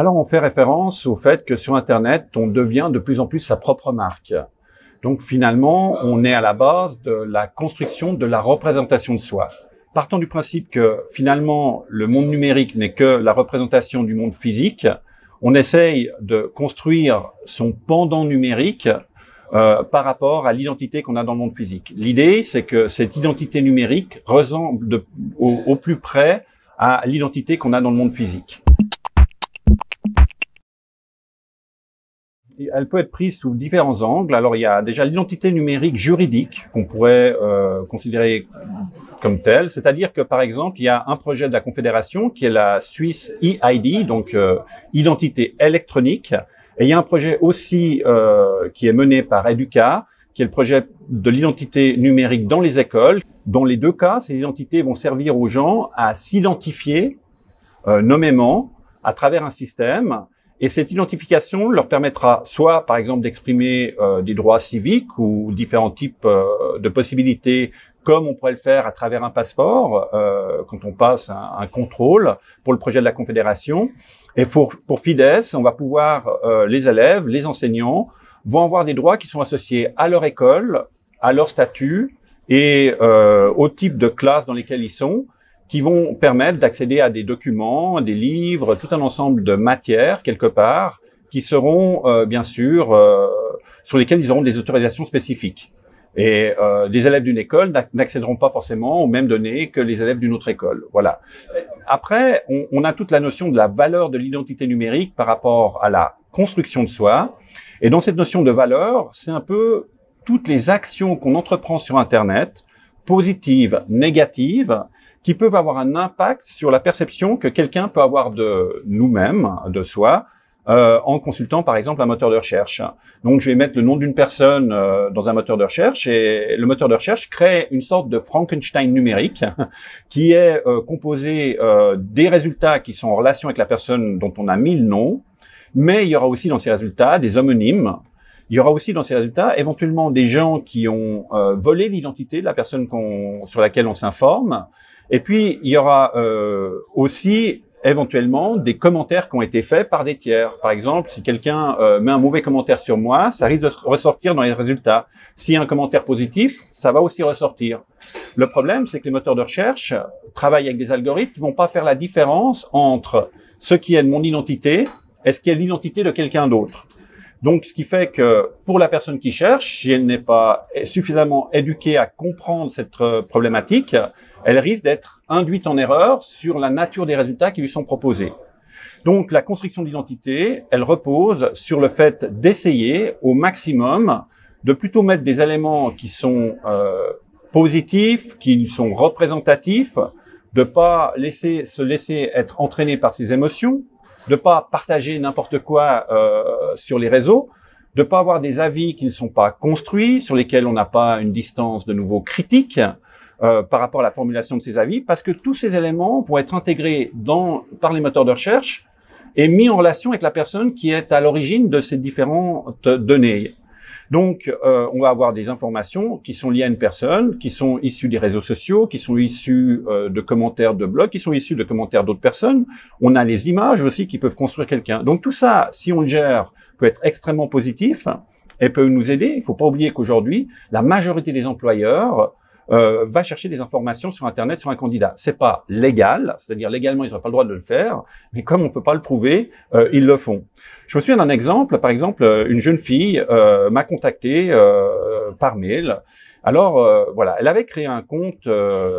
Alors, on fait référence au fait que sur Internet, on devient de plus en plus sa propre marque. Donc, finalement, on est à la base de la construction de la représentation de soi. Partant du principe que, finalement, le monde numérique n'est que la représentation du monde physique, on essaye de construire son pendant numérique par rapport à l'identité qu'on a dans le monde physique. L'idée, c'est que cette identité numérique ressemble au plus près à l'identité qu'on a dans le monde physique. Elle peut être prise sous différents angles. Alors, il y a déjà l'identité numérique juridique qu'on pourrait considérer comme telle. C'est-à-dire que, par exemple, il y a un projet de la Confédération qui est la Swiss e-ID, donc identité électronique. Et il y a un projet aussi qui est mené par Educa, qui est le projet de l'identité numérique dans les écoles. Dans les deux cas, ces identités vont servir aux gens à s'identifier nommément à travers un système. Et cette identification leur permettra soit, par exemple, d'exprimer des droits civiques ou différents types de possibilités, comme on pourrait le faire à travers un passeport, quand on passe un contrôle pour le projet de la Confédération. Et pour FIDES, on va pouvoir, les élèves, les enseignants, vont avoir des droits qui sont associés à leur école, à leur statut et au type de classe dans lesquelles ils sont, qui vont permettre d'accéder à des documents, des livres, tout un ensemble de matières, quelque part, qui seront, bien sûr, sur lesquels ils auront des autorisations spécifiques. Et des élèves d'une école n'accéderont pas forcément aux mêmes données que les élèves d'une autre école. Voilà. Après, on a toute la notion de la valeur de l'identité numérique par rapport à la construction de soi. Et dans cette notion de valeur, c'est un peu toutes les actions qu'on entreprend sur Internet, positives, négatives, qui peuvent avoir un impact sur la perception que quelqu'un peut avoir de nous-mêmes, de soi, en consultant par exemple un moteur de recherche. Donc je vais mettre le nom d'une personne dans un moteur de recherche et le moteur de recherche crée une sorte de Frankenstein numérique qui est composé des résultats qui sont en relation avec la personne dont on a mis le nom, mais il y aura aussi dans ces résultats des homonymes. Il y aura aussi dans ces résultats éventuellement des gens qui ont volé l'identité de la personne sur laquelle on s'informe. Et puis, il y aura aussi éventuellement des commentaires qui ont été faits par des tiers. Par exemple, si quelqu'un met un mauvais commentaire sur moi, ça risque de ressortir dans les résultats. S'il y a un commentaire positif, ça va aussi ressortir. Le problème, c'est que les moteurs de recherche travaillent avec des algorithmes qui vont pas faire la différence entre ce qui est de mon identité et ce qui est l'identité de quelqu'un d'autre. Donc, ce qui fait que pour la personne qui cherche, si elle n'est pas suffisamment éduquée à comprendre cette problématique, elle risque d'être induite en erreur sur la nature des résultats qui lui sont proposés. Donc, la construction d'identité, elle repose sur le fait d'essayer au maximum de plutôt mettre des éléments qui sont positifs, qui sont représentatifs, de pas se laisser être entraîné par ses émotions, de pas partager n'importe quoi sur les réseaux, de pas avoir des avis qui ne sont pas construits, sur lesquels on n'a pas une distance de nouveau critique, par rapport à la formulation de ces avis, parce que tous ces éléments vont être intégrés par les moteurs de recherche et mis en relation avec la personne qui est à l'origine de ces différentes données. Donc, on va avoir des informations qui sont liées à une personne, qui sont issues des réseaux sociaux, qui sont issues de commentaires de blogs, qui sont issues de commentaires d'autres personnes. On a les images aussi qui peuvent construire quelqu'un. Donc tout ça, si on le gère, peut être extrêmement positif et peut nous aider. Il ne faut pas oublier qu'aujourd'hui, la majorité des employeurs va chercher des informations sur Internet sur un candidat. C'est pas légal, c'est-à-dire légalement ils n'auraient pas le droit de le faire, mais comme on peut pas le prouver, ils le font. Je me souviens d'un exemple, par exemple, une jeune fille m'a contacté par mail. Alors voilà, elle avait créé un compte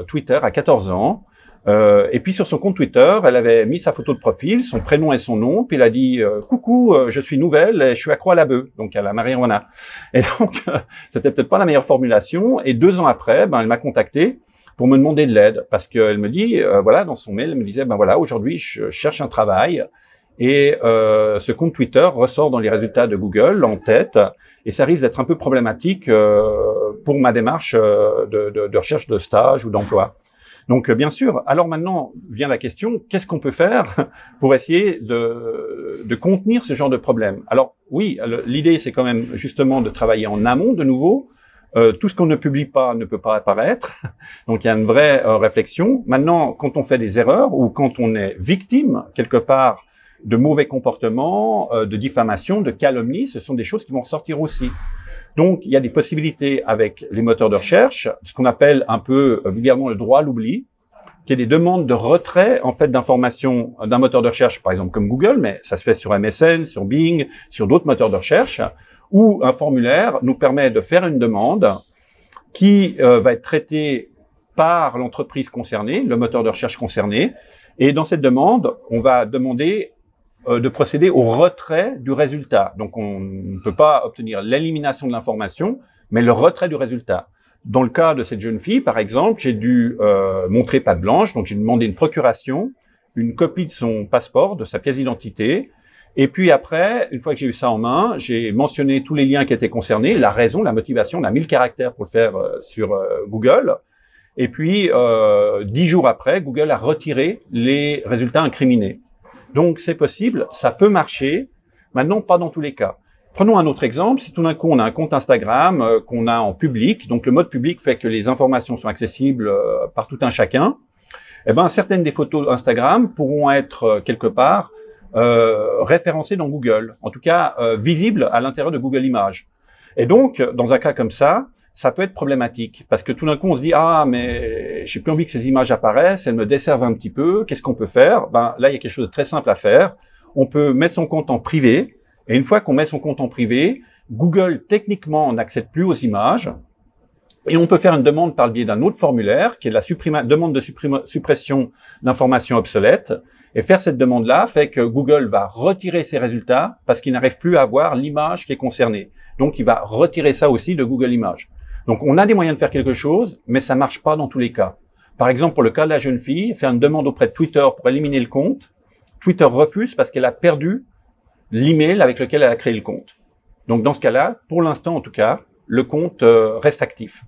Twitter à 14 ans. Et puis sur son compte Twitter, elle avait mis sa photo de profil, son prénom et son nom, puis elle a dit coucou, je suis nouvelle et je suis accro à la bœuf, donc à la marijuana. Et donc c'était peut-être pas la meilleure formulation. Et 2 ans après, elle m'a contacté pour me demander de l'aide parce qu'elle me dit voilà, dans son mail, elle me disait voilà, aujourd'hui je cherche un travail et ce compte Twitter ressort dans les résultats de Google en tête et ça risque d'être un peu problématique pour ma démarche de recherche de stage ou d'emploi. Donc, bien sûr, alors maintenant vient la question, qu'est-ce qu'on peut faire pour essayer de contenir ce genre de problème? Alors, oui, l'idée, c'est quand même justement de travailler en amont de nouveau. Tout ce qu'on ne publie pas ne peut pas apparaître. Donc, il y a une vraie réflexion. Maintenant, quand on fait des erreurs ou quand on est victime, quelque part, de mauvais comportements, de diffamation, de calomnie, ce sont des choses qui vont ressortir aussi. Donc, il y a des possibilités avec les moteurs de recherche, ce qu'on appelle un peu vulgairement le droit à l'oubli, qui est des demandes de retrait en fait d'informations d'un moteur de recherche, par exemple comme Google, mais ça se fait sur MSN, sur Bing, sur d'autres moteurs de recherche, où un formulaire nous permet de faire une demande qui va être traitée par l'entreprise concernée, le moteur de recherche concerné, et dans cette demande, on va demander de procéder au retrait du résultat. Donc, on ne peut pas obtenir l'élimination de l'information, mais le retrait du résultat. Dans le cas de cette jeune fille, par exemple, j'ai dû montrer patte blanche, donc j'ai demandé une procuration, une copie de son passeport, de sa pièce d'identité, et puis après, une fois que j'ai eu ça en main, j'ai mentionné tous les liens qui étaient concernés, la raison, la motivation, on a 1000 caractères pour le faire sur Google, et puis 10 jours après, Google a retiré les résultats incriminés. Donc, c'est possible, ça peut marcher. Maintenant, pas dans tous les cas. Prenons un autre exemple. Si tout d'un coup, on a un compte Instagram qu'on a en public, donc le mode public fait que les informations sont accessibles par tout un chacun, eh ben, certaines des photos Instagram pourront être quelque part référencées dans Google, en tout cas visibles à l'intérieur de Google Images. Et donc, dans un cas comme ça peut être problématique parce que tout d'un coup, on se dit « Ah, mais j'ai plus envie que ces images apparaissent, elles me desservent un petit peu, qu'est-ce qu'on peut faire ?» Ben, là, il y a quelque chose de très simple à faire. On peut mettre son compte en privé et une fois qu'on met son compte en privé, Google, techniquement, n'accède plus aux images et on peut faire une demande par le biais d'un autre formulaire qui est la demande de suppression d'informations obsolètes. Et faire cette demande-là fait que Google va retirer ses résultats parce qu'il n'arrive plus à voir l'image qui est concernée. Donc, il va retirer ça aussi de Google Images. Donc, on a des moyens de faire quelque chose, mais ça marche pas dans tous les cas. Par exemple, pour le cas de la jeune fille, faire une demande auprès de Twitter pour éliminer le compte. Twitter refuse parce qu'elle a perdu l'email avec lequel elle a créé le compte. Donc, dans ce cas-là, pour l'instant en tout cas, le compte reste actif.